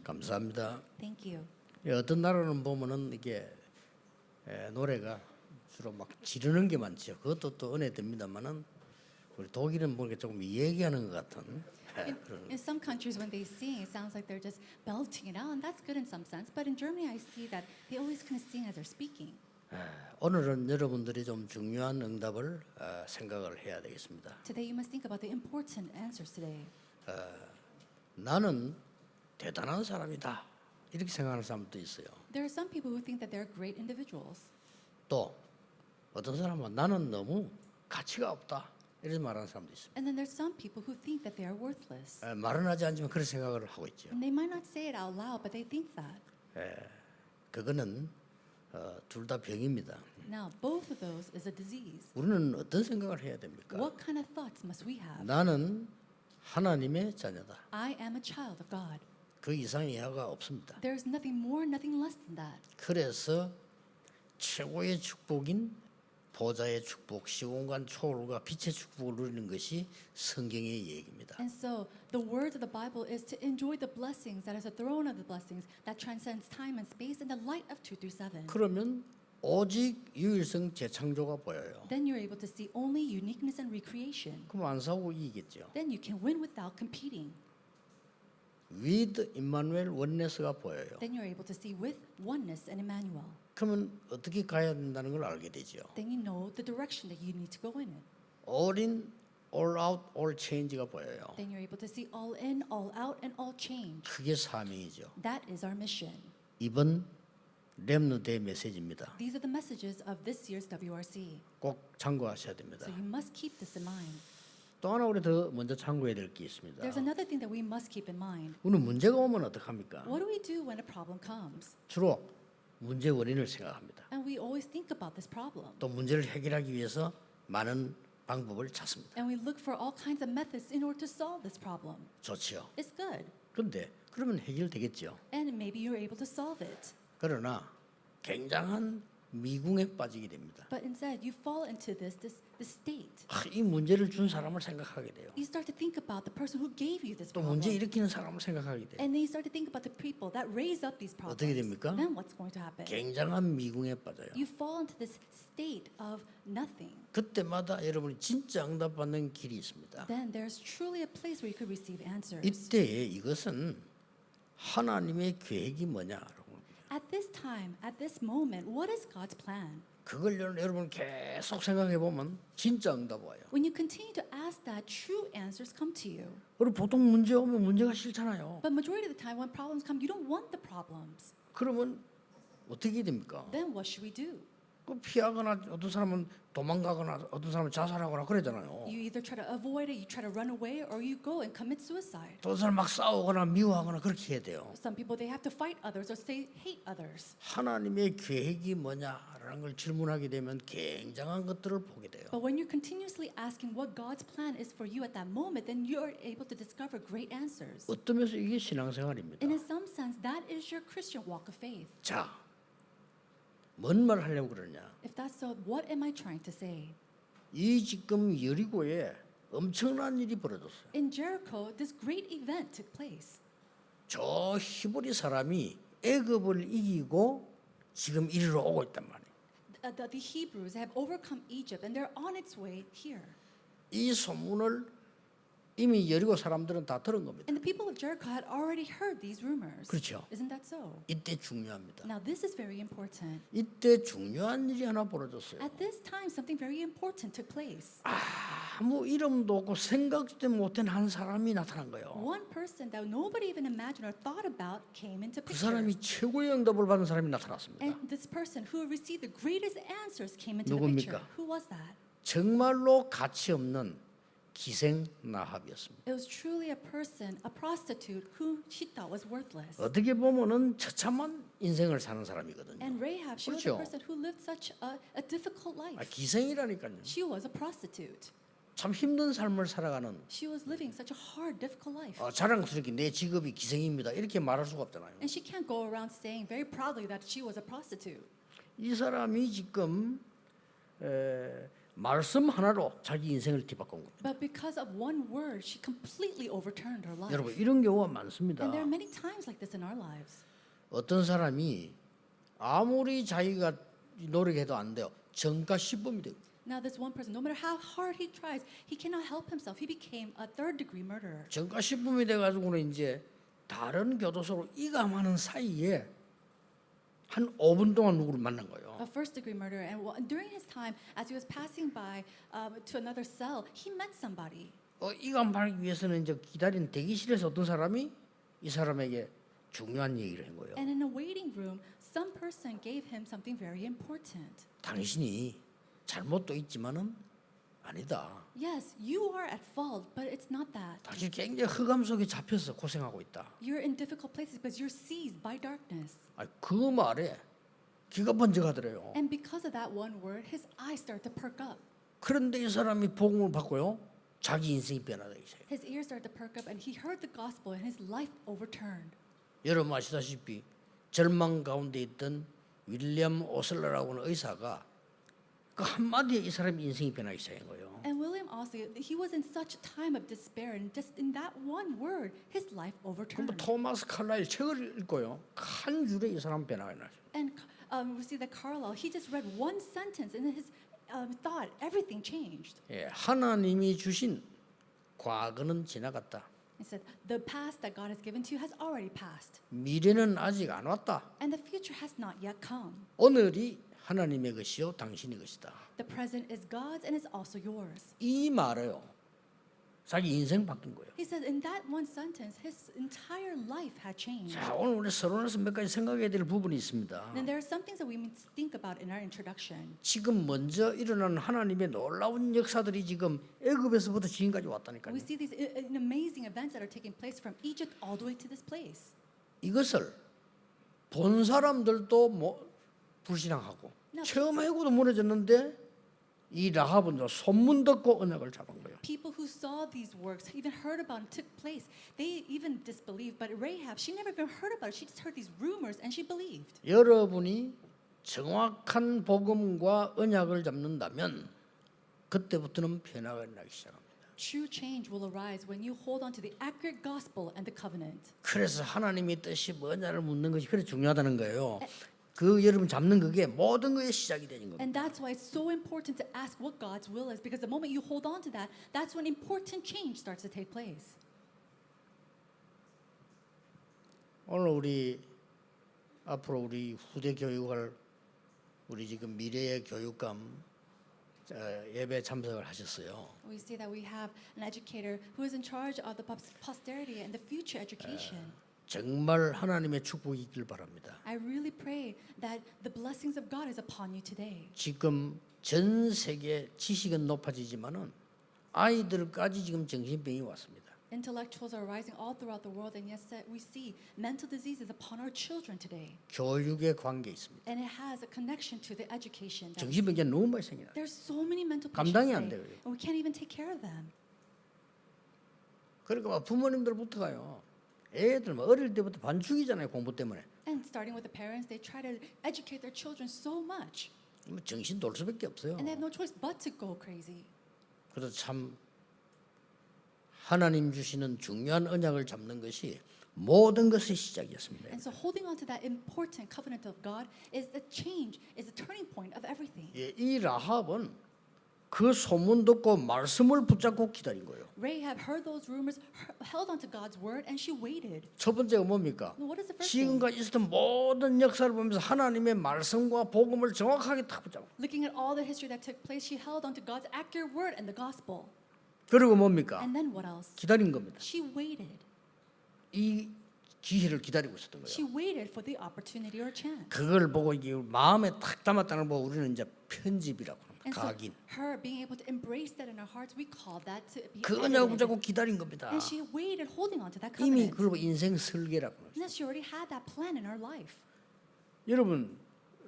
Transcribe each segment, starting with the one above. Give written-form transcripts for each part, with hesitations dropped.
감사합니다. Thank you. 어떤 나라는 보면은 이게 노래가 주로 막 지르는 게 많죠. 그것도 또 은혜됩니다만은 우리 독일은 보니까 조금 얘기하는 것 같은 그런. In some countries, when they sing, it sounds like they're just belting it out, and that's good in some sense. But in Germany, I see that they always kind of sing as they're speaking. 오늘은 여러분들이 좀 중요한 응답을 생각을 해야 되겠습니다. Today, you must think about the important answers today. 나는 대단한 사람이다 이렇게 생각하는 사람도 있어요. There are some people who think that they're great individuals. 또 어떤 사람은 나는 너무 가치가 없다 이렇게 말하는 사람도 있습니다. And then there's some people who think that they are worthless. 말은 하지 않지만 그런 생각을 하고 있죠. And they might not say it out loud, but they think that. 그거는 둘 다 병입니다. Now, both of those is a disease. 우리는 어떤 생각을 해야 됩니까? What kind of thoughts must we have? 나는 하나님의 자녀다. I am a child of God. 그 이상 이하가 없습니다. There's nothing more, nothing less than that. 그래서 최고의 축복인 보좌의 축복, 시공간 초월과 빛의 축복을 누리는 것이 성경의 얘기입니다. And so the words of the Bible is to enjoy the blessings that is the throne of the blessings that transcends time and space and the light of 2 through 7. 그러면 오직 유일성 재창조가 보여요. Then you're able to see only uniqueness and recreation. 그럼 안 싸우고 이기겠죠. Then you can win without competing. with 임마누엘 원네스가 보여요. Then you're able to see with oneness and Emmanuel. 그러면 어떻게 가야 된다는 걸 알게 되죠. Then you know the direction that you need to go in. all in, all out, all change가 보여요. Then you're able to see all in, all out, and all change. 그게 사명이죠. That is our mission. 이번 렘넌트의 메시지입니다. These are the messages of this year's WRC. 꼭 참고하셔야 됩니다. So you must keep this in mind. 또 하나 우리 더 먼저 참고해야 될 게 있습니다. There's another thing that we must keep in mind. 우리는 문제가 오면 어떡합니까? What do we do when a problem comes? 주로 문제 원인을 생각합니다. And we always think about this problem. 또 문제를 해결하기 위해서 많은 방법을 찾습니다. And we look for all kinds of methods in order to solve this problem. 좋지요. It's good. 그런데 그러면 해결되겠죠. And maybe you're able to solve it. 그러나 굉장한 미궁에 빠지게 됩니다. But instead, you fall into this state. 이 문제를 준 사람을 생각하게 돼요. You start to think about the person who gave you this 또 problem. 문제 일으키는 사람을 생각하게 돼요. And then you start to think about the people that raise up these problems. 어떻게 됩니까? Then what's going to happen? 굉장한 미궁에 빠져요. You fall into this state of nothing. 그때마다 여러분이 진짜 응답받는 길이 있습니다. Then there's truly a place where you could receive answers. 이때에 이것은 하나님의 계획이 뭐냐라고. At this time, at this moment, what is God's plan? 그걸 여러분 계속 생각해 보면 진짜 응답 와요. When you continue to ask that, true answers come to you. 그리고 보통 문제 오면 문제가 싫잖아요. But majority of the time, when problems come, you don't want the problems. 그러면 어떻게 됩니까? Then what should we do? 그 피하거나 어떤 사람은 도망가거나 어떤 사람은 자살하거나 그러잖아요. You either try to avoid it, you try to run away, or you go and commit suicide. 또 어떤 사람 막 싸우거나 미워하거나 그렇게 해야 돼요. Some people, they have to fight others or they hate others. 하나님의 계획이 뭐냐라는 걸 질문하게 되면 굉장한 것들을 보게 돼요. But when you're continuously asking what God's plan is for you at that moment, then you're able to discover great answers. 어떤 면에서 이게 신앙생활입니다. And in some sense, that is your Christian walk of faith. 자, 뭔 말 하려고 그러냐? If that's so, what am I trying to say? 이 지금 여리고에 엄청난 일이 벌어졌어요. In Jericho, this great event took place. 저 히브리 사람이 애굽을 이기고 지금 이리로 오고 있단 말이에요. The Hebrews have overcome Egypt and they're on its way here. 이 소문을 이미 여리고 사람들은 다 들은 겁니다. And the people of Jericho had already heard these rumors. 그렇죠. Isn't that so? 이때 중요합니다. Now this is very important. 이때 중요한 일이 하나 벌어졌어요. At this time, something very important took place. 아무 이름도 없고 생각지도 못한 한 사람이 나타난 거예요. One person that nobody even imagined or thought about came into 그 picture. 사람이 최고의 응답을 받은 사람이 나타났습니다. And this person who received the greatest answers came into the 누굽니까? picture. Who was that? 정말로 가치 없는 기생 나합이었습니다. It was truly a person, a prostitute, who she thought was worthless. 어떻게 보면은 처참한 인생을 사는 사람이거든요. And Rahab, she was 그렇죠. a person who lived such a difficult life. 기생이라니까요. She was a prostitute. 참 힘든 삶을 살아가는 She was living such a hard, difficult life. 자랑스럽게 내 직업이 기생입니다. 이렇게 말할 수가 없잖아요. And she can't go around saying very proudly that she was a prostitute. 이 사람이 지금 말씀 하나로 자기 인생을 뒤바꾼 겁니다. But because of one word, she completely overturned her life. 여러분 이런 경우가 많습니다. And there are many times like this in our lives. 어떤 사람이 아무리 자기가 노력해도 안 돼요. 전과 10범이 돼요. Now this one person, no matter how hard he tries, he cannot help himself. He became a third-degree murderer. 전과 10범이 돼가지고는 이제 다른 교도소로 이감하는 사이에 한 5분 동안 누구를 만난 거예요. A first-degree murderer, and during his time, as he was passing by to another cell, he met somebody. 이감하기 위해서는 이제 기다린 대기실에서 어떤 사람이 이 사람에게 중요한 얘기를 한 거예요. And in a waiting room, some person gave him something very important. 당신이 잘못도 있지만은 아니다. Yes, you are at fault, but it's not that. 당신 굉장히 흑암 속에 잡혀서 고생하고 있다. You're in difficult places because you're seized by darkness. 그 말에 귀가 번쩍하더래요. And because of that one word, his eyes start to perk up. 그런데 이 사람이 복음을 받고요, 자기 인생이 변화되기 시작해요. His ears start to perk up, and he heard the gospel, and his life overturned. 여러분 아시다시피 절망 가운데 있던 윌리엄 오슬러라고 하는 의사가 그 한마디에 이 사람의 인생이 변하기 시작한 거예요. And William Osley, he was in such a time of despair, and just in that one word, his life 그럼 overturned. 토마스 칼라일 책을 읽고요, 한 줄에 이 사람 변화가 나죠. And we see that Carlyle, he just read one sentence, and his thought, everything changed. 예, 하나님이 주신 과거는 지나갔다. He said, the past that God has given to you has already passed, 미래는 아직 안 왔다. and the future has not yet come. 오늘이 하나님의 것이요 당신의 것이다. The present is God's and is also yours. 이 말을요, 자기 인생 바뀐 거예요. He said in that one sentence, his entire life had changed. 자, 오늘 우리 서론에서 몇 가지 생각해야 될 부분이 있습니다. And there are some things that we need to think about in our introduction. 지금 먼저 일어나는 하나님의 놀라운 역사들이 지금 애굽에서부터 지금까지 왔다니까요. We see these amazing events that are taking place from Egypt all the way to this place. 이것을 본 사람들도 불신앙하고 처음 해고도 무너졌는데 이 라합은 소문 듣고 언약을 잡은 거예요. People who saw these works, even heard about it, took place. They even disbelieved. But Rahab, she never even heard about it. She just heard these rumors and she believed. 여러분이 정확한 복음과 언약을 잡는다면 그때부터는 변화가 나기 시작합니다. True change will arise when you hold on to the accurate gospel and the covenant. 그래서 하나님의 뜻이 뭐냐를 묻는 것이 그래 중요하다는 거예요. 그 여러분 잡는 그게 모든 것의 시작이 되는 겁니다. And that's why it's so important to ask what God's will is, because the moment you hold on to that, that's when important change starts to take place. 오늘 우리 앞으로 우리 후대 교육할 우리 지금 미래의 교육감 예배 참석을 하셨어요. We see that we have an educator who is in charge of the posterity and the future education. 정말 하나님의 축복이 있길 바랍니다. I really pray that the blessings of God is upon you today. 지금 전 세계 지식은 높아지지만은 아이들까지 지금 정신병이 왔습니다. Intellectuals are rising all throughout the world, and yes, we see mental diseases upon our children today. 교육의 관계 있습니다. And it has a connection to the education. 정신병이 너무 많이 생겨나. There's so many mental 감당이 patients 안 today, 돼요. and we can't even take care of them. 그러니까 부모님들부터가요. 애들 어릴 때부터 반죽이잖아요, 공부 때문에. And starting with the parents, they try to educate their children so much, 정신 돌 수밖에 없어요. and they have no choice but to go crazy. 그래서 참 하나님 주시는 중요한 언약을 잡는 것이 모든 것의 시작이었습니다. And so holding on to that important covenant of God is the change, is the turning point of everything. 예, 이 라합은 그 소문 듣고 말씀을 붙잡고 기다린 거예요. Rahab heard those rumors, held on to God's word, and she waited. 첫 번째가 뭡니까? What is the first thing? 지금까지 있었던 모든 역사를 보면서 하나님의 말씀과 복음을 정확하게 딱 붙잡고. Looking at all the history that took place, she held on to God's accurate word and the gospel. 그리고 뭡니까? And then what else? 기다린 겁니다. She waited. 이 기회를 기다리고 있었던 거예요. She waited for the opportunity or chance. 그걸 보고 이게 마음에 딱 담았다는 걸 보고 우리는 이제 편집이라고 합니다. And so 각인. her being able to embrace that in her hearts, we call that to be 그 언약을 edited. 붙잡고 기다린 겁니다. And she waited, holding on to that 이미 covenant. 그리고 인생 설계라고 합니다. And then she already had that plan in her life. 여러분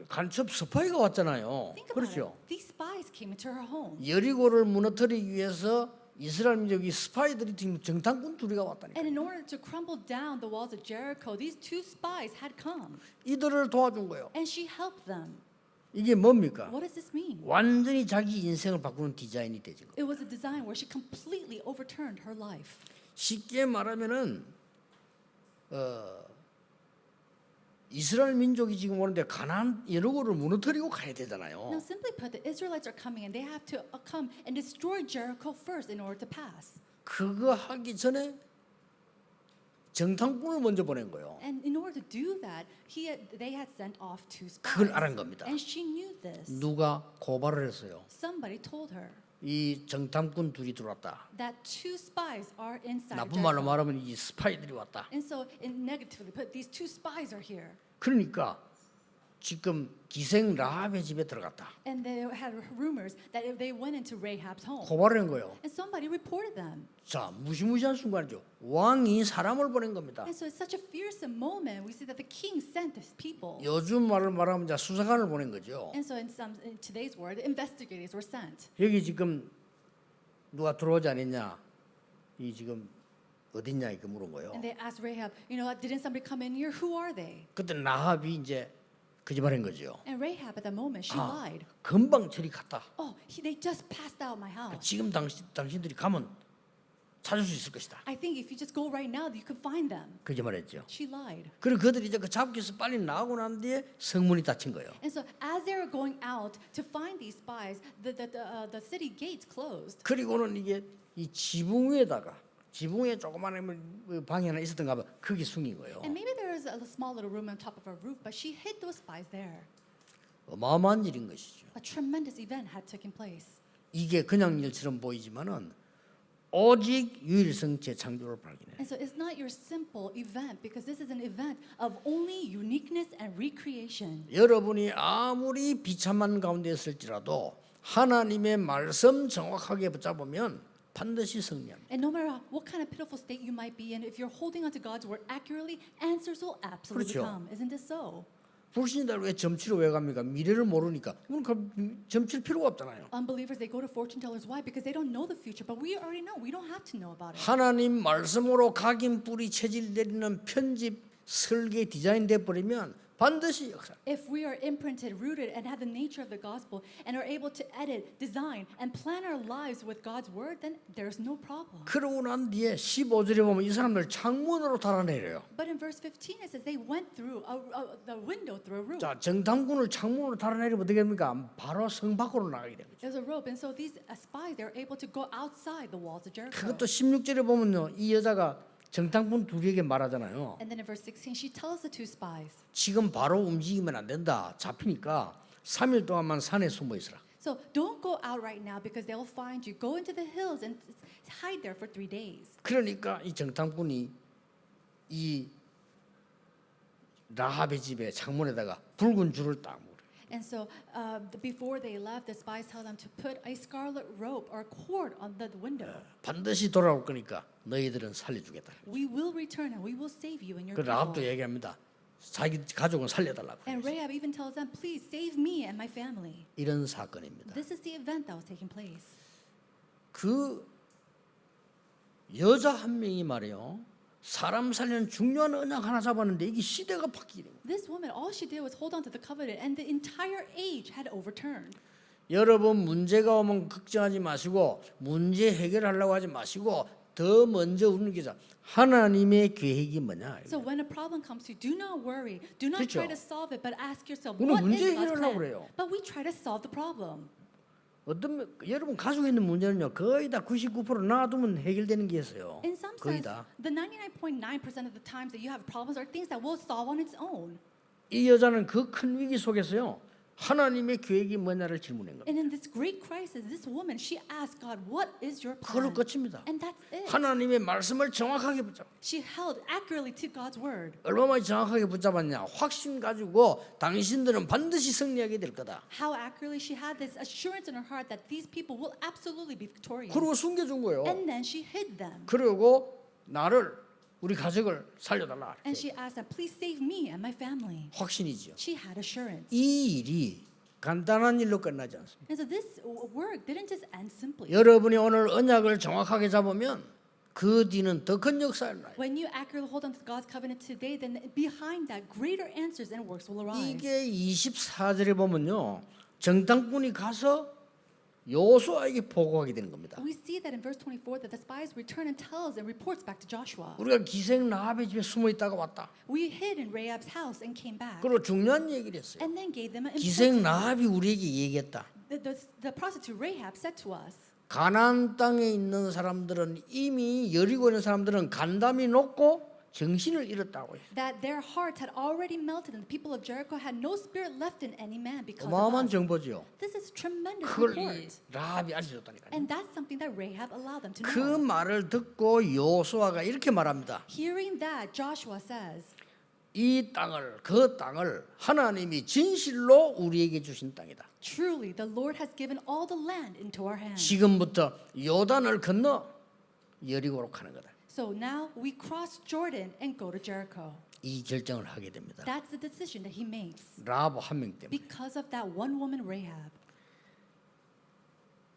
간첩 스파이가 왔잖아요. Think about 그렇죠? it. These spies came into her home. 여리고를 무너뜨리기 위해서 이스라엘 민족이 스파이들이 지금 정탐꾼 둘이가 왔다니까. And in order to crumble down the walls of Jericho, these two spies had come. 이들을 도와준 거예요. And she helped them. 이게 뭡니까? What does this mean? 완전히 자기 인생을 바꾸는 디자인이 되죠. It was a design where she completely overturned her life. 쉽게 말하면은 이스라엘 민족이 지금 오는데 가나안 여리고를 무너뜨리고 가야 되잖아요. Now, simply put, the Israelites are coming and they have to come and destroy Jericho first in order to pass. 그거 하기 전에 정탐꾼을 먼저 보낸 거예요. And in order to do that, they had sent off 2 spies. 그걸 알은 겁니다. And she knew this. 누가 고발을 했어요. Somebody told her 이 정탐꾼 둘이 들어왔다. that 2 spies are inside 나쁜 말로 Jericho. 말하면 이 스파이들이 왔다. And so, negatively put, these 2 spies are here. 그러니까 지금 기생 라합의 집에 들어갔다. And they had rumors that they went into Rahab's home. 고발을 한 거예요. And somebody reported them. 자, 무시무시한 순간이죠. 왕이 사람을 보낸 겁니다. And so it's such a fearsome moment. We see that the king sent his people. 요즘 말을 말하면 이제 수사관을 보낸 거죠. And so in today's word, investigators were sent. 여기 지금 누가 들어오지 않았냐? 이 지금 어딨냐 이렇게 물은 거예요. And they asked Rahab, didn't somebody come in here? Who are they? 그때 라합이 이제 거짓말한 거죠. And Rahab at that moment, she lied. 금방 저리 갔다. They just passed out my house. 지금 당신들이 가면 찾을 수 있을 것이다. I think if you just go right now, you can find them. 거짓말했죠. She lied. 그리고 그들이 이제 그 잡기에서 빨리 나오고 난 뒤에 성문이 닫힌 거예요. And so as they were going out to find these spies, the city gates closed. 그리고는 이게 이 지붕 위에다가 지붕 위에 조그마한 방이 하나 있었던가 봐. 거기 숨긴 거예요. And maybe there was a small little room on top of a roof, but she hid those spies there. 어마어마한 일인 것이죠. A tremendous event had taken place. 이게 그냥 일처럼 보이지만은 오직 유일성 재창조를 발견해. And so it's not your simple event because this is an event of only uniqueness and recreation. 여러분이 아무리 비참한 가운데 있을지라도 하나님의 말씀 정확하게 붙잡으면 반드시 승리합니다. And no matter what kind of pitiful state you might be in, if you're holding onto God's word accurately, answers will absolutely 그렇죠. come. Isn't it so? 불신자를 왜 점치러 왜 갑니까? 미래를 모르니까. 그럼 점칠 필요가 없잖아요. Unbelievers, they go to fortune tellers. Why? Because they don't know the future. But we already know. We don't have to know about it. 하나님 말씀으로 각인 뿌리 체질 내리는 편집 설계 디자인 돼 버리면 반드시 역사. If we are imprinted, rooted, and have the nature of the gospel, and are able to edit, design, and plan our lives with God's word, then there's no problem. 그러고 난 뒤에 15절에 보면 이 사람들 창문으로 달아내려요. But in verse 15, it says they went through the window through a roof. 자, 정탐꾼을 창문으로 달아내리면 어떻게 됩니까? 바로 성 밖으로 나가게 됩니다. There's a rope, and so these spies, they're able to go outside the walls of Jericho. 그것도 16절에 보면요, 이 여자가 정탐꾼 둘에게 말하잖아요. And then in verse 16, she tells the 2 spies. 지금 바로 움직이면 안 된다. 잡히니까 3일 동안만 산에 숨어 있으라. So don't go out right now because they'll find you. Go into the hills and hide there for 3 days. 그러니까 이 정탐꾼이 이 라합의 집에 창문에다가 붉은 줄을 딱 물어요. And so before they left, the spies tell them to put a scarlet rope or cord on the window. 반드시 돌아올 거니까 너희들은 살려주겠다. We will return and we will save you and your 그 라합도 people. 얘기합니다. 자기 가족은 살려달라고. And Rahab even tells them, please save me and my family. 이런 사건입니다. This is the event that was taking place. 그 여자 한 명이 말이요. 사람 살리는 중요한 언약 하나 잡았는데 이게 시대가 바뀌는 거예요. This woman, all she did was hold on to the covenant, and the entire age had overturned. 여러분 문제가 오면 걱정하지 마시고 문제 해결하려고 하지 마시고 더 먼저 우는 게 하나님의 계획이 뭐냐. So when a problem comes to you, do not worry. Do not 그렇죠. try to solve it, but ask yourself, 우리는 what 문제 is God's 해결하려고 plan? 그래요. But we try to solve the problem. 여러분 가지고 있는 문제는요 거의 다 99% 놔두면 해결되는 게 있어요. In some 거의 sense, 다. the 99.9% of the times that you have problems are things that will solve on its own. 이 여자는 그 큰 위기 속에서요 하나님의 계획이 뭐냐를 질문한 겁니다. And in this great crisis, this woman, she asked God, what is your 그걸로 plan? 끝입니다. And that's it. 하나님의 말씀을 정확하게 붙잡. She held accurately to God's word. 얼마나 정확하게 붙잡았냐? 확신 가지고 당신들은 반드시 승리하게 될 거다. How accurately she had this assurance in her heart that these people will absolutely be victorious. 그리고 숨겨준 거예요. And then she hid them. 그리고 나를 우리 가족을 살려달라. And she asked them, please save me and my family. 확신이지요. She had assurance. 이 일이 간단한 일로 끝나지 않습니다. And so this work didn't just end simply. 여러분이 오늘 언약을 정확하게 잡으면 그 뒤는 더 큰 역사를 나요. When you accurately hold on to God's covenant today, then behind that, greater answers and works will arise. 이게 24절에 보면요, 정탐꾼이 가서 여호수아에게 보고하게 되는 겁니다. We see that in verse 24 that the spies return and tells and reports back to Joshua. 우리가 기생 라합의 집에 숨어 있다가 왔다. We hid in Rahab's house and came back. 그리고 중요한 얘기를 했어요. And then gave them an 기생 important. 라합이 우리에게 얘기했다. The prostitute Rahab said to us 가나안 땅에 있는 사람들은 이미 여리고 있는 사람들은 간담이 높고 정신을 잃었다고 해요. that their hearts had already melted and the people of Jericho had no spirit left in any man because of 어마어마한 us. 정보죠. This is tremendous 그걸 이 report. 라합이 알려줬다니까요. And that's something that Rahab allowed them to 그 know. 말을 듣고 여호수아가 이렇게 말합니다. Hearing that, Joshua says, 이 땅을 그 땅을 하나님이 진실로 우리에게 주신 땅이다. truly the Lord has given all the land into our hands. 지금부터 요단을 건너 여리고로 가는 거다. So now we cross Jordan and go to Jericho. 이 결정을 하게 됩니다. That's the decision that he makes 라합 한 명 때문에. because of that one woman Rahab.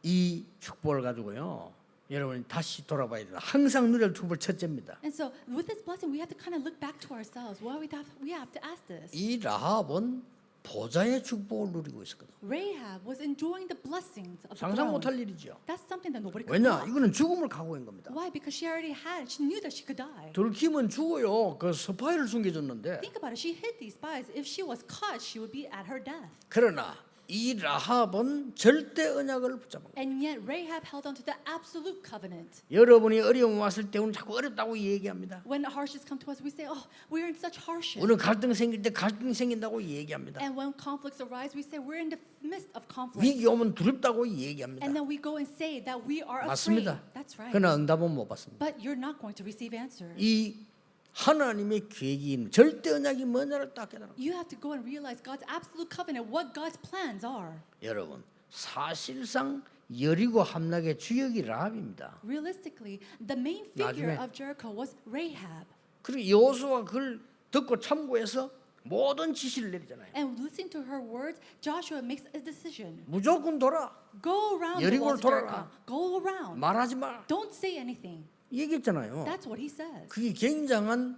이 축복을 가지고요, 여러분 다시 돌아봐야 된다. 항상 누릴 축복 첫째입니다. And so with this blessing, we have to kind of look back to ourselves. Why we have to ask this. 이 라합은 보좌의 축복을 누리고 있었거든. Rahab was enjoying the blessings of the 상상 throne. 못할 일이죠. That's something that nobody could 왜냐? do. 이거는 죽음을 각오한 겁니다. Why? Because she already she knew that she could die. 들키면 죽어요. 그 스파이를 숨겨줬는데. Think about it. She hid these spies. If she was caught, she would be at her death. 그러나 이 라합은 절대 언약을 붙잡은 거예요. And yet Rahab held on to the absolute covenant. 여러분이 어려움 왔을 때 우리는 자꾸 어렵다고 얘기합니다. When hardships come to us, we say, "Oh, we're in such hardship." 우리는 갈등 생길 때 갈등 생긴다고 얘기합니다. And when conflicts arise, we say we're in the midst of conflict. 위기 오면 두렵다고 얘기합니다. And then we go and say that we are afraid. 맞습니다. That's right. 그러나 응답은 못 받습니다. But you're not going to receive answers. 이 하나님의 계획인 절대 언약이 뭐냐를 딱 깨달아. You have to go and realize God's absolute covenant, what God's plans are. 여러분, 사실상 여리고 함락의 주역이 라합입니다. Realistically, the main figure 나중에- of Jericho was Rahab. 그리고 여호수아가 그걸 듣고 참고해서 모든 지시를 내리잖아요. And listening to her words, Joshua makes a decision. 무조건 돌아. Go around the 여리고를 walls of Jericho. 돌아라. Go around. 말하지 마. Don't say anything. 얘기했잖아요. That's what he says. 그게 굉장한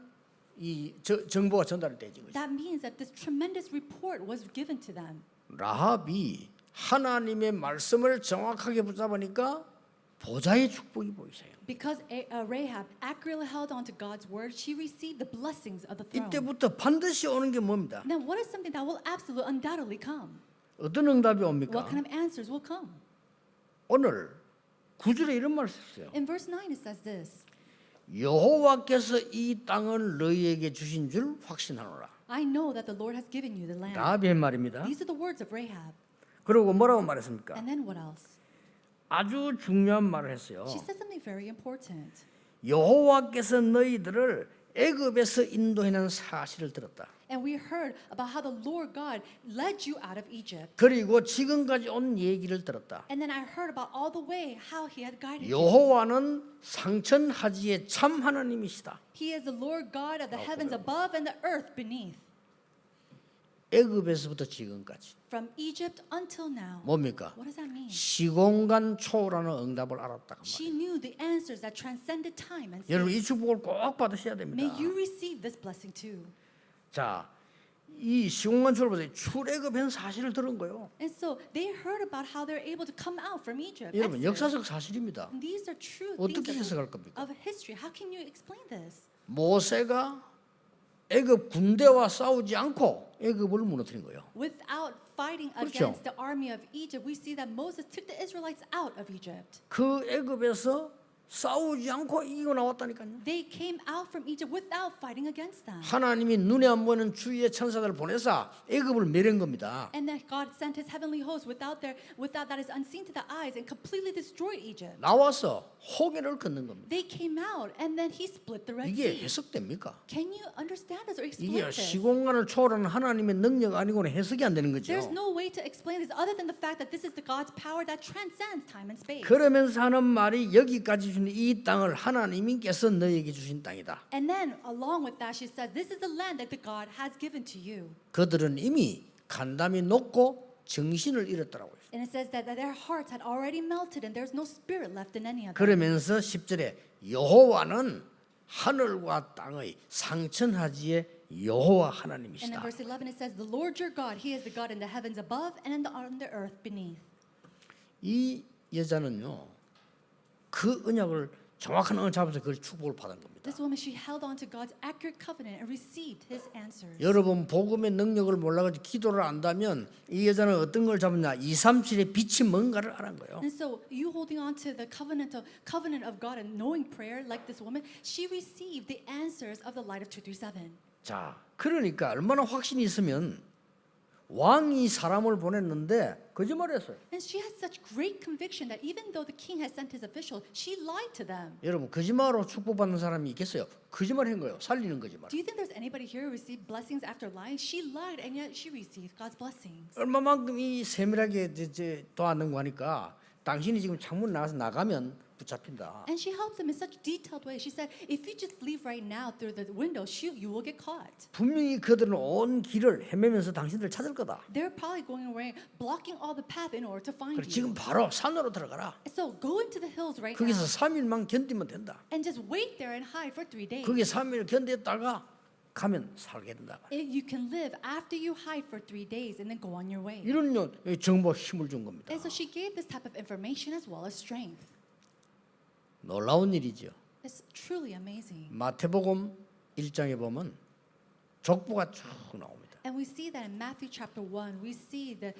이 정보가 전달이 되지. That means that this tremendous report was given to them. 라합이 하나님의 말씀을 정확하게 붙잡으니까 보좌의 축복이 보이세요. Because Rahab accurately held on to God's word, she received the blessings of the throne. 이때부터 반드시 오는 게 뭡니다? Then what is something that will absolutely undoubtedly come? 어떤 응답이 What 옵니까? kind of answers will come? 오늘 9절에 이런 말을 썼어요. In verse 9 it says this. 여호와께서 이 땅을 너희에게 주신 줄 확신하노라. I know that the Lord has given you the land. 라합이 한 말입니다. These are the words of Rahab. 그리고 뭐라고 말했습니까? And then what else? 아주 중요한 말을 했어요. She said something very important. 여호와께서 너희들을 애굽에서 인도해낸 사실을 들었다. And we heard about how the Lord God led you out of Egypt. 그리고 지금까지 온 얘기를 들었다. And then I heard about all the way how he had guided you. 여호와는 상천하지의 참 하나님이시다. He is the Lord God of the heavens above and the earth beneath. 애굽에서부터 지금까지 From Egypt until now. 뭡니까? What does that mean? 시공간 초월하는 응답을 알았다. She knew the answers that transcended time and 여러분 space. 이 축복을 꼭 받으셔야 됩니다. May you receive this blessing too. 자, 이 시공간 초월 보세요. 출애굽한 사실을 들은 거예요. And so they heard about how they're able to come out from Egypt. 여러분 Exodus. 역사적 사실입니다. And these are true 어떻게 things 해석할 겁니까? of history. How can you explain this? 모세가 애굽 군대와 싸우지 않고 애굽을 무너뜨린 거예요. Without fighting 그렇죠. against the army of Egypt, we see that Moses took the Israelites out of Egypt. 그 애굽에서 싸우지 않고 이기고 나왔다니까요. They came out from Egypt without fighting against them. 하나님이 눈에 안 보이는 주위의 천사들을 보내사 애굽을 멸한 겁니다. And that God sent his heavenly host without that is unseen to the eyes and completely destroyed Egypt. 나와서 홍해를 건넌 겁니다. They came out and then he split the Red 이게 Sea. 해석됩니까? Can you understand this or explain 이게 this? 시공간을 초월하는 하나님의 능력 아니고는 해석이 안 되는 거죠. There's no way to explain this other than the fact that this is the God's power that transcends time and space. 그러면서 하는 말이 여기까지 주신 이 땅을 하나님께서 너희에게 주신 땅이다. And then along with that she says, this is the land that the God has given to you. 그들은 이미 간담이 높고 정신을 잃었더라고요. And it says that their hearts had already melted and there's no spirit left in any of them. 그러면서 10절에 여호와는 하늘과 땅의 상천하지의 여호와 And in 하나님이시다. verse 11 it says, the Lord your God, He is the God in the heavens above and on the earth beneath. 이 여자는요, 그 언약을 정확한 언약을 잡아서 그 축복을 받은 겁니다. This woman, she held on to God's accurate covenant and received His answers. 여러분 복음의 능력을 몰라가지고 기도를 안다면 이 여자는 어떤 걸 잡았냐? 237의 빛이 뭔가를 알은 거예요. And so you holding on to the covenant of God and knowing prayer like this woman, she received the answers of the light of 237. 자, 그러니까 얼마나 확신이 있으면 왕이 사람을 보냈는데 거짓말했어요. And she had such great conviction that even though the king had sent his official, she lied to them. 여러분 거짓말로 축복받는 사람이 있겠어요? 거짓말한 거예요. 살리는 거짓말. Do you think there's anybody here who received blessings after lying? She lied and yet she received God's blessings. 얼마만큼 이 세밀하게 도왔는고 하니까 당신이 지금 창문 나가서 나가면 붙잡힌다. And she helped them in such detailed way. She said, if you just leave right now through the window, shoot, you will get caught. 분명히 그들은 온 길을 헤매면서 당신들 찾을 거다. They're probably going away, blocking all the path in order to find 그래, you. 지금 바로 산으로 들어가라. So go into the hills right 거기서 now 3일만 견디면 된다. and just wait there and hide for 3 days. 거기 3일 견뎠다가 가면 살게 된다. You can live after you hide for 3 days and then go on your way. 이런 정보 힘을 준 겁니다. And so she gave this type of information as well as strength. 놀라운 일이죠. It's truly amazing. 마태복음 1장에 보면 족보가 쭉 나옵니다. And we see that in Matthew chapter 1, we see the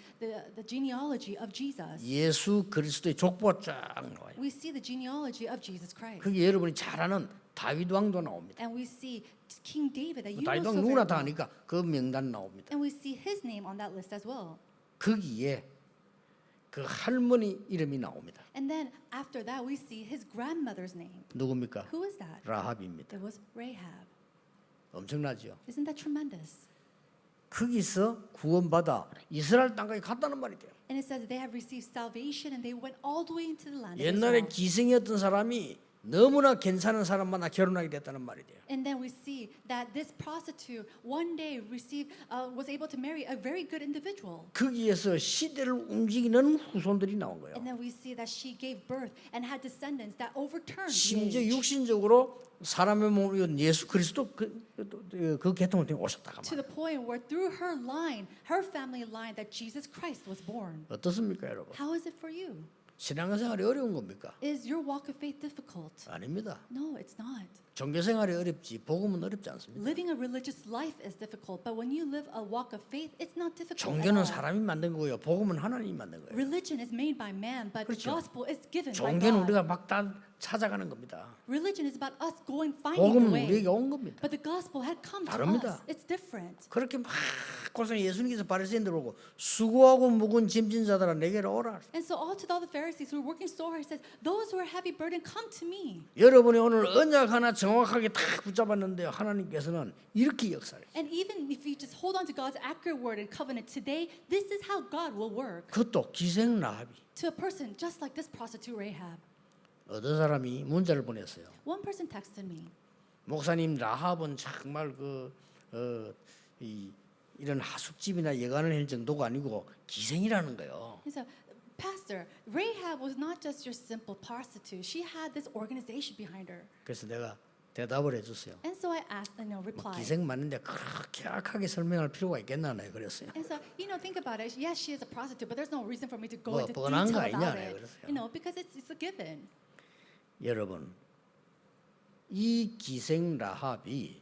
genealogy of Jesus. 예수 그리스도의 족보가 쫙 나와요. We see the genealogy of Jesus Christ. 거기 여러분이 잘 아는 다윗 왕도 나옵니다. And we see King David that you know 다윗 so 왕 very 누구나 다 well. 아니까 그 명단 나옵니다. And we see his name on that list as well. 거기에 그 할머니 이름이 나옵니다. And then after that, we see his grandmother's name. 누굽니까? Who is that? 라합입니다. It was Rahab. 엄청나죠. Isn't that tremendous? 거기서 구원받아 이스라엘 땅까지 갔다는 말이 돼요. And it says they have received salvation and they went all the way into the land of 옛날에 Israel. 기생이었던 사람이 너무나 괜찮은 사람만 결혼하게 됐다는 말이 돼요. And then we see that this prostitute one day was able to marry a very good individual. 거기에서 시대를 움직이는 후손들이 나온 거예요. And then we see that she gave birth and had descendants that overturned the 심지어 age. 육신적으로 사람의 몸으로 예수 그리스도 그 계통을 통해 오셨다가 To the point where through her line, her family line, that Jesus Christ was born. 어떻습니까, 여러분? How is it for you? 신앙생활이 어려운 겁니까? Is your walk of faith difficult? 아닙니다. No, it's not. 종교생활이 어렵지 복음은 어렵지 않습니다. Living a religious life is difficult, but when you live a walk of faith, it's not difficult at 종교는 all. 사람이 만든 거고요. 복음은 하나님이 만든 거예요. Religion is made by man, but the 그렇죠. gospel is given by 종교는 God. 우리가 막 다 찾아가는 겁니다. Religion is about us going finding 복음은 the way. 우리에게 온 겁니다. But the gospel had come to 다릅니다. us. It's different. 그렇게 막 고생 예수님께서 바리새인들 보고 수고하고 무거운 짐진 자들아 내게로 오라. And so all to all the Pharisees who were working so hard, he says, those who are heavy burdened, come to me. 여러분이 오늘 언약 하나 정확하게 딱 붙잡았는데요. 하나님께서는 이렇게 역사를. And even if you just hold on to God's accurate word and covenant today, this is how God will work 그것도 기생 라합이. to a person just like this prostitute Rahab. 어떤 사람이 문자를 보냈어요. One person texted me. 목사님 라합은 정말 이런 하숙집이나 여관을 할 정도가 아니고 기생이라는 거예요. He said, Pastor, Rahab was not just your simple prostitute. She had this organization behind her. 그래서 내가 대답을 해줬어요. And so I asked, 뭐 replied. 기생 맞는데 그렇게 악하게 설명할 필요가 있겠나 네 그랬어요. And so, think about it. Yes, she is a prostitute, but there's no reason for me to go 뭐 into 뻔한 detail 거 about 아니냐, it. 그랬어요. Because it's a given. 여러분, 이 기생 라합이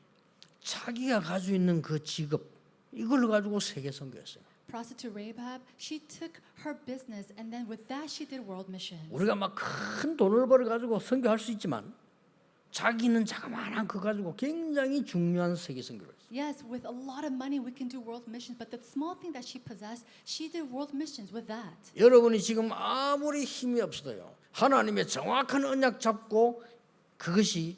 자기가 가지고 있는 그 직업 이걸 가지고 세계 선교했어요. Prostitute Rahab, she took her business and then with that she did world missions. 우리가 막 큰 돈을 벌어 가지고 선교할 수 있지만 자기는 자그마한 그 가지고 굉장히 중요한 세계 선교를 했어요. Yes, with a lot of money we can do world missions, but the small thing that she possessed, she did world missions with that. 여러분이 지금 아무리 힘이 없어도요. 하나님의 정확한 언약 잡고 그것이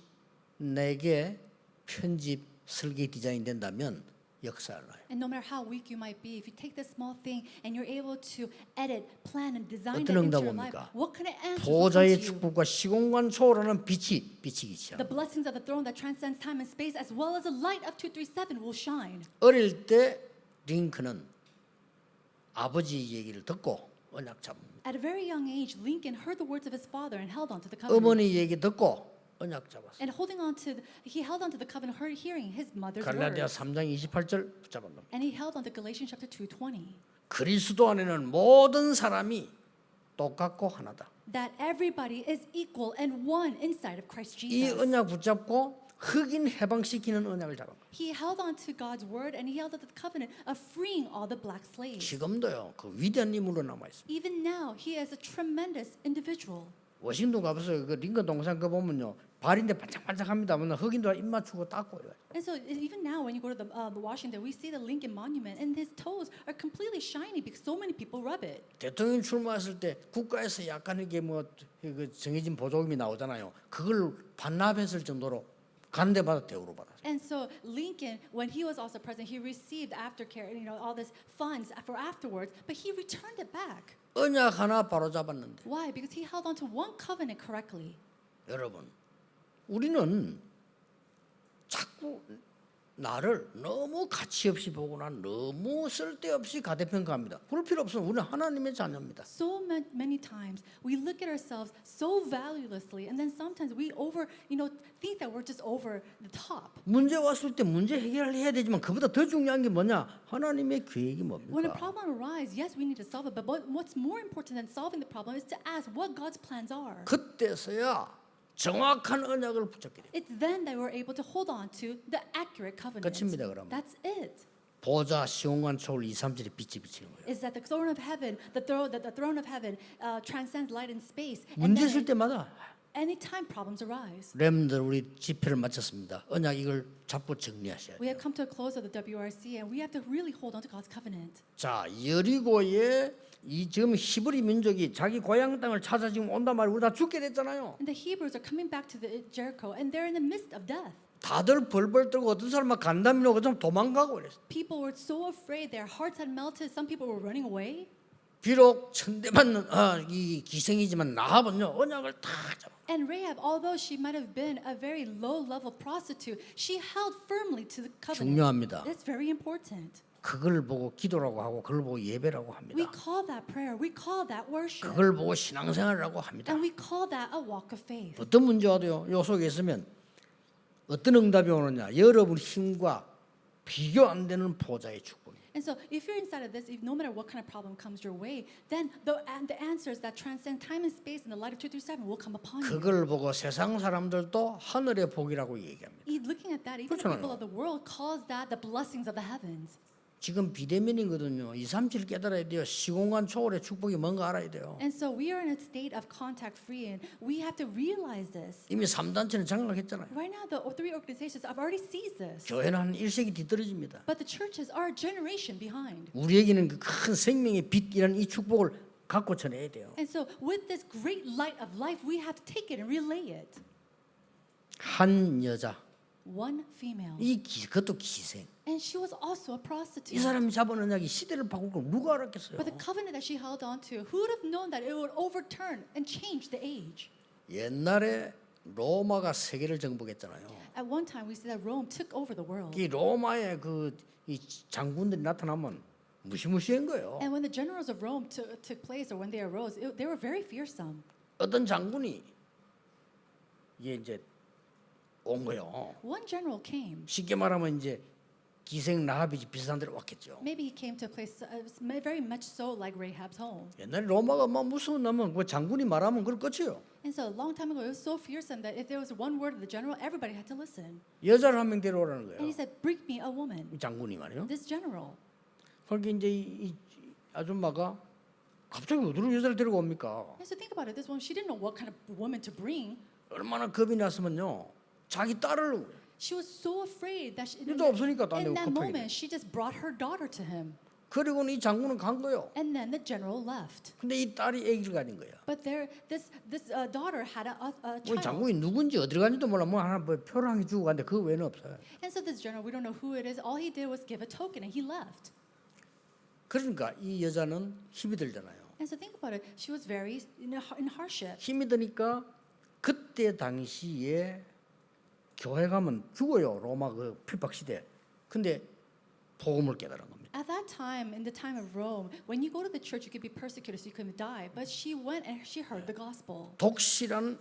내게 편집 설계 디자인 된다면 역사를 나요. And no matter how weak you might be, if you take this small thing and you're able to edit, plan, and design 어떤 that into your life, 응답입니까? what kind of answers will come 보좌의 to you? 축복과 시공간 초월하는 빛이 비치기 The 시작. blessings of the throne that transcends time and space, as well as the light of 237, will shine. 어릴 때 링컨은 아버지 얘기를 듣고 언약 잡습니다. At a very young age, Lincoln heard the words of his father and held on to the covenant. 어머니 얘기 듣고 언약 잡았어요. And he held on to the covenant, hearing his mother's 갈라디아 words. 3장 28절 붙잡았다. And he held on to Galatians chapter 2:20. 그리스도 안에는 모든 사람이 똑같고 하나다. That everybody is equal and one inside of Christ 이 Jesus. 언약 붙잡고 흑인 해방시키는 언약을 잡았다. He held on to God's word and he held on to the covenant of freeing all the black slaves. 지금도요. 그 위대한 인물로 남아 있습니다. Even now, he is a tremendous individual. 워싱턴 가보세요. 그 링컨 동상 그 보면요. 발인데 반짝반짝합니다만 흑인도 입 맞추고 닦고 이래요. And so even now, when you go to the Washington, we see the Lincoln Monument, and his toes are completely shiny because so many people rub it. 대통령 출마했을 때 국가에서 약간 이게 뭐 그 정해진 보조금이 나오잖아요. 그걸 반납했을 정도로 가는 데마다 대우를 받았어요. And so Lincoln, when he was also president, he received aftercare, all this funds for afterwards, but he returned it back. 언약 하나 바로 잡았는데 Why? Because he held on to one covenant correctly. 여러분 우리는 자꾸 나를 너무 가치 없이 보거나 너무 쓸데없이 가대평가합니다. 그럴 필요 없어요. 우리는 하나님의 자녀입니다. So many times we look at ourselves so valuelessly, and then sometimes we think that we're just over the top. 문제 왔을 때 문제 해결을 해야 되지만 그보다 더 중요한 게 뭐냐? 하나님의 계획이 When a 뭡니까? problem arises, yes, we need to solve it, but what's more important than solving the problem is to ask what God's plans are. 그때서야 정확한 언약을 붙잡게 돼요. It's then that we're able to hold on to the accurate covenant. 끝입니다, 그러면. That's it. 보좌 시온관 초월 2, 3절에 빛이 비치는 거예요. Is that the throne of heaven, the throne of heaven transcends light and space. 문제 있을 때마다 Anytime problems arise. 렘들 우리 집회를 마쳤습니다. 언약 이걸 잡고 정리하셔야 We 돼요. have come to a close of the WRC, and we have to really hold on to God's covenant. 자, 여리고의 이 지금 히브리 민족이 자기 고향 땅을 찾아 지금 온단 말이에요. 우리 다 죽게 됐잖아요. And the Hebrews are coming back to the Jericho, and they're in the midst of death. 다들 벌벌 떨고 어떤 사람은 간담이라고 좀 도망가고 그랬어. People were so afraid; their hearts had melted. Some people were running away. 비록 천대받는 이 기생이지만 나합은요 언약을 다 잡아. And Rahab, although she might have been a very low-level prostitute, she held firmly to the covenant. 중요합니다. That's very important. 그걸 보고 기도라고 하고 그걸 보고 예배라고 We 합니다. call that prayer. We call that worship. 그걸 보고 신앙생활이라고 합니다. And we call that a walk of faith. 어떤 문제가 돼요? 요 속에 있으면 어떤 응답이 오느냐? 여러분 힘과 비교 안 되는 보좌의 축복이. And so, if you're inside of this, no matter what kind of problem comes your way, then the answers that transcend time and space in the light of 237 will come upon you. 그걸 보고 세상 사람들도 하늘의 복이라고 얘기합니다. Looking at that, even the 그렇잖아요. people of the world calls that the blessings of the heavens. 지금 비대면이거든요. 2, 3, 7 깨달아야 돼요. 시공간 초월의 축복이 뭔가 알아야 돼요. And so we are in a state of contact free, and we have to realize this. 이미 3단체는 장악했잖아요. Right now, the three organizations have already seized this. 교회는 한 1세기 뒤떨어집니다. But the churches are a generation behind. 우리에게는 그 큰 생명의 빛이라는 이 축복을 갖고 전해야 돼요. And so, with this great light of life, we have to take it and relay it. 한 여자, One female. 그것도 기생. And she was also a 이 prostitute. 사람이 잡은 언약이 시대를 바꿀 걸 누가 알았겠어요? But the covenant that she held on to, who would have known that it would overturn and change the age? 옛날에 로마가 세계를 정복했잖아요. At one time, we see that Rome took over the world. 이 로마의 이 장군들이 나타나면 무시무시한 거예요. And when the generals of Rome took place, or when they arose, they were very fearsome. 어떤 장군이 이게 이제 온 거예요. One general came. 쉽게 말하면 이제 기생 라합이 비슷한 데로 왔겠죠. Maybe he came to a place very much so like Rahab's home. 옛날에 로마가 막 무서웠나면 그 장군이 말하면 그걸 끝이에요. And so a long time ago, it was so fearsome that if there was one word of the general, everybody had to listen. 여자를 한 명 데려오라는 And 거예요. he said, "Bring me a woman." 이 장군이 말이요. This general. 그러니까 이제 이 아줌마가 갑자기 어디로 여자를 데리고 옵니까? And so think about it. This woman, she didn't know what kind of woman to bring. 얼마나 겁이 났으면요. 자기 딸을 She was so afraid that 여자 없으니까 딴 in 데 that 급하게. moment, she just brought her daughter to him. 그리고는 이 장군은 간 거예요. And then the general left. 근데 이 딸이 아기를 가진 거예요. But this daughter had a 뭐 child. 장군이 누군지 어디 간지도 몰라. 뭐 하나 뭐 표를 한 개 주고 갔는데 그 외에는 없어요. And so this general, we don't know who it is. All he did was give a token, and he left. 그러니까 이 여자는 힘이 들잖아요. And so think about it. She was very in hardship. 힘이 드니까 그때 당시에 교회 가면 죽어요. 로마 그 핍박 시대. 근데 복음을 깨달은 겁니다. At that time, in the time of Rome, when you go to the church, you could be persecuted, so you couldn't die. But she went and she heard the gospel. 독실한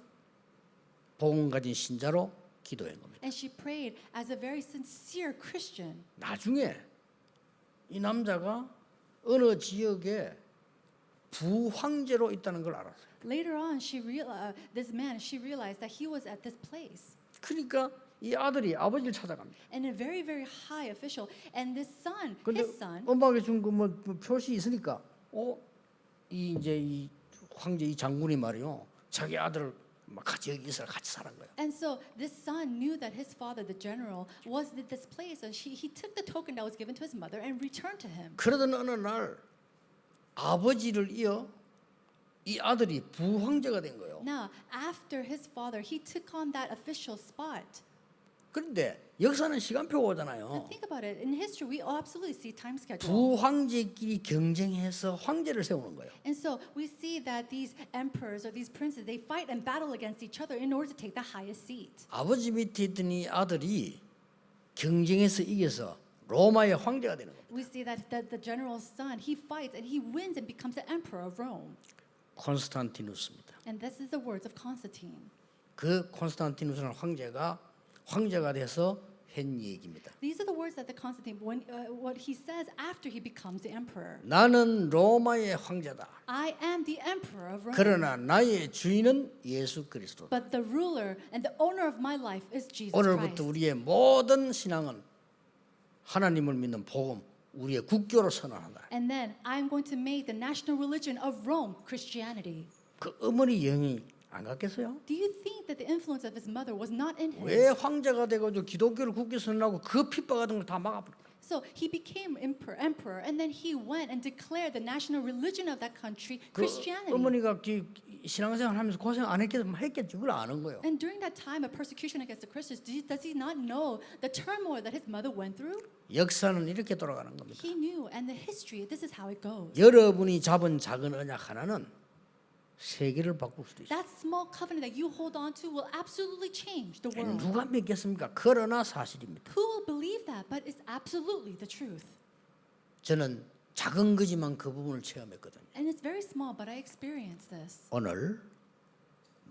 복음 가진 신자로 기도한 겁니다. And she prayed as a very sincere Christian. 나중에 이 남자가 어느 지역에 부황제로 있다는 걸 알았어요. Later on, this man, she realized that he was at this place. 그러니까 이 아들이 아버지를 찾아갑니다. And a very, very high official. And this son, 근데 his son, 엄마가 준 그 뭐 표시 있으니까 이 이제 이 황제 이 장군이 말이요. 자기 아들을 막 같이 여기 있어라 같이 사는 거예요. and so this son knew that his father, the general, was at this place, and he took the token that was given to his mother and returned to him. 그러던 어느 날 아버지를 이어 이 아들이 부황제가 된 거예요. Now, after his father, he took on that official spot. 그런데 역사는 시간표가 Now 오잖아요. think about it. In history, we absolutely see time schedule. 부황제끼리 경쟁해서 황제를 세우는 거예요. And so we see that these emperors or these princes, they fight and battle against each other in order to take the highest seat. 아버지 밑에 있던 이 아들이 경쟁해서 이겨서 로마의 황제가 되는 거예요. We see that the general's son, he fights and he wins and becomes the emperor of Rome. 콘스탄티누스입니다. And this is the words of Constantine. 그 콘스탄티누스라는 황제가 돼서 한 얘기입니다. These are the words that the Constantine, what he says after he becomes the emperor. 나는 로마의 황제다. I am the emperor of Rome. 그러나 나의 주인은 예수 그리스도다. But the ruler and the owner of my life is Jesus 오늘부터 Christ. 우리의 모든 신앙은 하나님을 믿는 복음, 우리의 국교로 선언한다. And then I'm going to make the national religion of Rome Christianity. 그 어머니 영이 안 갔겠어요? Do you think that the influence of his mother was not in him? 왜 황제가 되고 기독교를 국교 선언하고 그 핍박하던 걸 다 막아버려? So he became emperor, and then he went and declared the national religion of that country 그 Christianity. 어머니가 신앙생활 하면서 고생 안 했겠지 그걸 아는 거예요. And during that time of persecution against the Christians, does he not know the turmoil that his mother went through? 역사는 이렇게 돌아가는 겁니다. He knew, and the history, this is how it goes. 여러분이 잡은 작은 언약 하나는 세계를 바꿀 수도 있어요. That small covenant that you hold on to will absolutely change the world. 누가 믿겠습니까? 그러나 사실입니다. Who will believe that? But it's absolutely the truth. 저는 작은 거지만 그 부분을 체험했거든요. And it's very small, but I experienced this. 오늘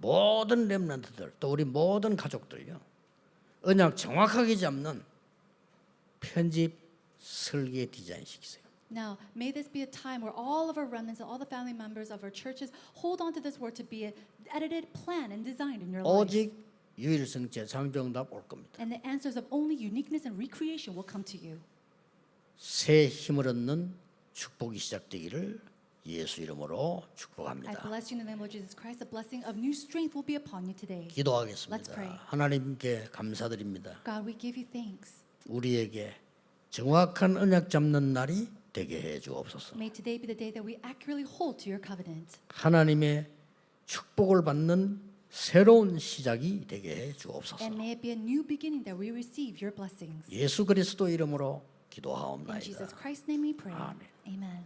모든 렘넌트들 또 우리 모든 가족들요. 언약 정확하게 잡는 편집 설계 디자인 시키세요. Now, may this be a time where all of our remnants and all the family members of our churches hold on to this word to be edited, planned, and designed in your life. 오직 유일성 재창정답 올 겁니다. And the answers of only uniqueness and recreation will come to you. 새 힘을 얻는 축복이 시작되기를 예수 이름으로 I 축복합니다. bless you in the name of Jesus Christ. The blessing of new strength will be upon you today. Let's 기도하겠습니다. pray. 하나님께 감사드립니다. God, we give you thanks. 우리에게 정확한 언약 잡는 날이 되게 해 주옵소서. May today be the day that we accurately hold to your covenant. 하나님의 축복을 받는 새로운 시작이 되게 해 주옵소서. And may it be a new beginning that we receive your blessings. 예수 그리스도 이름으로 In 기도하옵나이다. Jesus Christ's name we pray. 아멘. Amen.